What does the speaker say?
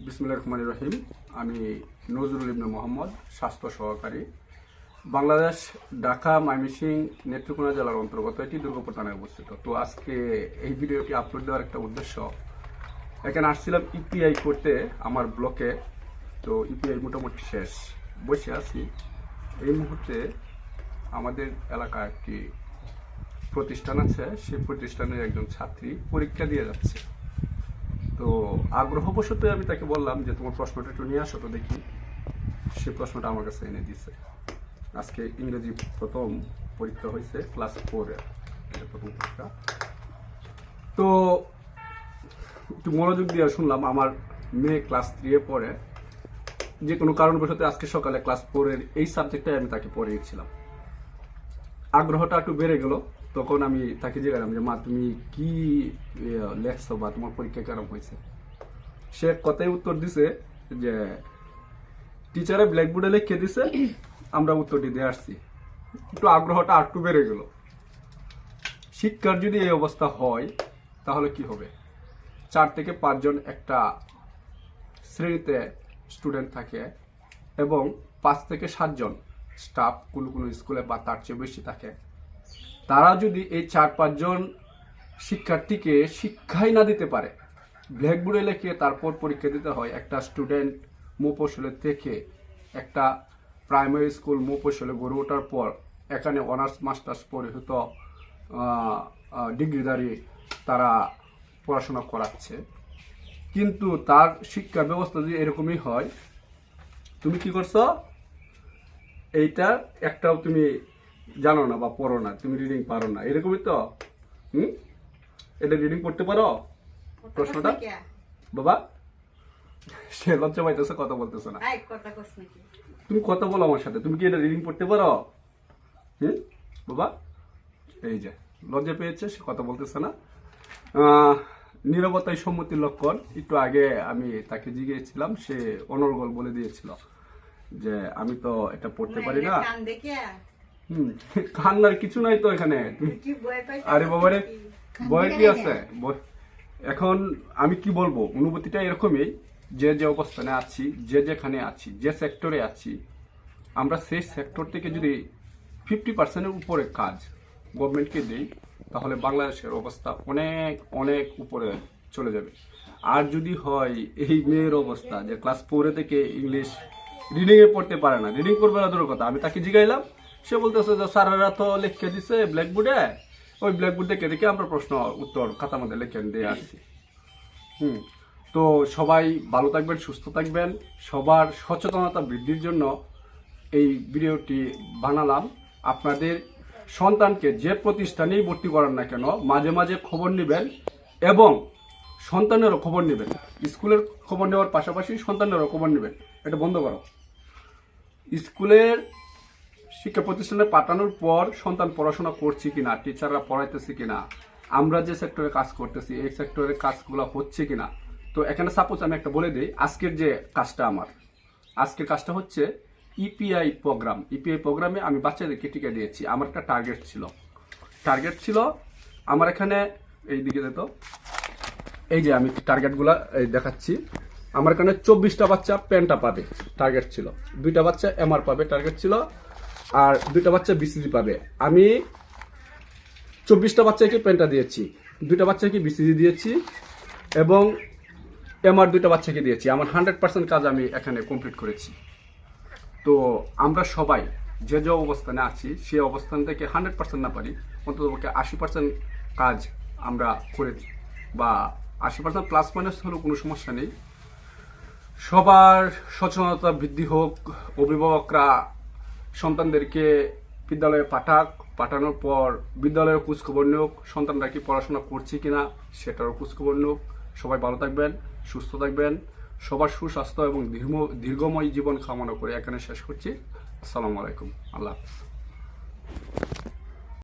বিসমিল্লাহির রহমানির রহিম। আমি নজরুল ইবনে মোহাম্মদ, স্বাস্থ্য সহকারী, বাংলাদেশ, ঢাকা, ময়মনসিংহ, নেত্রকোনা জেলার অন্তর্গত এটি দুর্গাপুর থানায় অবস্থিত। তো আজকে এই ভিডিওটি আপলোড দেওয়ার একটা উদ্দেশ্য, এখানে আসছিলাম ইপিআই করতে আমার ব্লকে। তো ইপিআই মোটামুটি শেষ, বসে আছি। এই মুহূর্তে আমাদের এলাকায় একটি প্রতিষ্ঠান আছে, সেই প্রতিষ্ঠানের একজন ছাত্রী পরীক্ষা দিয়ে যাচ্ছে। তো আগ্রহবশত আমি তাকে বললাম যে তোমার প্রশ্নটা একটু নিয়ে আসো তো দেখি। সে প্রশ্নটা আমার কাছে এনে দিছে। আজকে ইংরেজি প্রথম পরীক্ষা হয়েছে, ক্লাস 4 এর প্রথম পরীক্ষা। তো একটু মনোযোগ দিয়ে শুনলাম। আমার মেয়ে ক্লাস 3 এ পড়ে, যে কোনো কারণবশত আজকে সকালে ক্লাস 4 এর এই সাবজেক্টটাই আমি তাকে পড়িয়েছিলাম। আগ্রহটা একটু বেড়ে গেল। তখন আমি তাকে জিজ্ঞাসলাম যে মা, তুমি কি লেখছো বা তোমার পরীক্ষা কেরম হয়েছে? সে কথাই উত্তর দিছে যে টিচারে ব্ল্যাকবোর্ডে লিখে দিছে, আমরা উত্তরটি দিয়ে আসছি। একটু আগ্রহটা আর একটু বেড়ে গেল। শিক্ষার যদি এই অবস্থা হয় তাহলে কি হবে? 4 থেকে 5 জন একটা শ্রেণীতে স্টুডেন্ট থাকে এবং 5 থেকে 7 জন স্টাফ কোনো কোনো স্কুলে বা তার চেয়ে বেশি থাকে। তারা যদি এই 4-5 জন শিক্ষার্থীকে শিক্ষাই না দিতে পারে, ব্ল্যাকবোর্ডে লিখে তারপর পরীক্ষা দিতে হয়। একটা স্টুডেন্ট মফস্বলের থেকে একটা প্রাইমারি স্কুল মফস্বলে গড়ে ওঠার পর এখানে অনার্স মাস্টার্স পরিহিত ডিগ্রিধারী তারা পড়াশোনা করাচ্ছে, কিন্তু তার শিক্ষা ব্যবস্থা যদি এরকমই হয়, তুমি কি করছো? এইটা একটাও তুমি জানো না বা পড়ো না, তুমি রিডিং পারো না, এরকমই তো। এটা রিডিং পড়তে পারো? প্রশ্নটা বাবা, সে লজ্জা পাইতেছে, কথা বলতেছে না। তুমি কথা বলো আমার সাথে, তুমি কি এটা রিডিং পড়তে পারো? বাবা, এই যে লজ্জা পেয়েছে, সে কথা বলতেছে না। নীরবতাই সম্মতির লক্ষণ। একটু আগে আমি তাকে জিজ্ঞেসছিলাম, সে অনর্গল বলে দিয়েছিল যে আমি তো এটা পড়তে পারি না। কান্নার কিছু নাই তো এখানে। আরে বাবারে, ভয় কি আছে? এখন আমি কি বলবো, অনুভূতিটা এরকমই, যে যে অবস্থানে আছি, যে যেখানে আছি, যে সেক্টরে আছি, আমরা সেই সেক্টর থেকে যদি 50%-এর উপরে কাজ গভর্নমেন্টকে দিই, তাহলে বাংলাদেশের অবস্থা অনেক অনেক উপরে চলে যাবে। আর যদি হয় এই মেয়ের অবস্থা, যে ক্লাস 4 থেকে ইংলিশ রিডিংয়ে পড়তে পারে না, রিডিং করবে না দূরের কথা। আমি তাকে জিগাইলাম, সে বলতেছে যে স্যারেরা তো লিখে দিছে ব্ল্যাকবোর্ডে, ওই ব্ল্যাকবোর্ড দেখে দেখে আমরা প্রশ্ন উত্তর খাতার মধ্যে লিখে দিয়ে আসছি। তো সবাই ভালো থাকবেন, সুস্থ থাকবেন। সবার সচেতনতা বৃদ্ধির জন্য এই ভিডিওটি বানালাম। আপনাদের সন্তানকে যে প্রতিষ্ঠানেই ভর্তি করান না কেন, মাঝে মাঝে খবর নেবেন এবং সন্তানেরও খবর নেবেন। স্কুলের খবর নেওয়ার পাশাপাশি সন্তানেরও খবর নেবেন। এটা বন্ধ করো। স্কুলের শিক্ষা প্রতিষ্ঠানে পাঠানোর পর সন্তান পড়াশোনা করছে কিনা, টিচাররা পড়াইতেছে কিনা, আমরা যে সেক্টরে কাজ করতেছি এই সেক্টরের কাজগুলো হচ্ছে কিনা। তো এখানে সাপোজ আমি একটা বলে দিই, আজকের যে কাজটা, আজকের কাজটা হচ্ছে ইপিআই প্রোগ্রাম। ইপিআই প্রোগ্রামে আমি বাচ্চাদেরকে টিকা দিয়েছি। আমার একটা টার্গেট ছিল আমার এখানে, এই দিকে যেত, এই যে আমি টার্গেটগুলো দেখাচ্ছি। আমার এখানে 24টা বাচ্চা পেনটা পাবে, টার্গেট ছিল। 2টা বাচ্চা এমআর পাবে, টার্গেট ছিল। আর 2টা বাচ্চা বিসিজি পাবে। আমি 24টা বাচ্চাকে পেনটা দিয়েছি, 2টা বাচ্চাকে বিসিজি দিয়েছি এবং এমআর 2টা বাচ্চাকে দিয়েছি। আমার 100% কাজ আমি এখানে কমপ্লিট করেছি। তো আমরা সবাই যে যে অবস্থানে আছি, সেই অবস্থান থেকে 100% না পারি, অন্ততপক্ষে 80% কাজ আমরা করেছি, বা 80% প্লাস মাইনাস হলেও কোনো সমস্যা নেই। সবার সচেতনতা বৃদ্ধি হোক। অভিভাবকরা সন্তানদেরকে বিদ্যালয়ে পাঠানোর পর বিদ্যালয়ের খোঁজখবর নিয়োগ, সন্তানরা কি পড়াশোনা করছে কিনা সেটারও খোঁজখবর নিয়োগ। সবাই ভালো থাকবেন, সুস্থ থাকবেন। সবার সুস্বাস্থ্য এবং দীর্ঘময় জীবন কামনা করে এখানে শেষ করছি। আসসালামু আলাইকুম, আল্লাহ হাফেজ।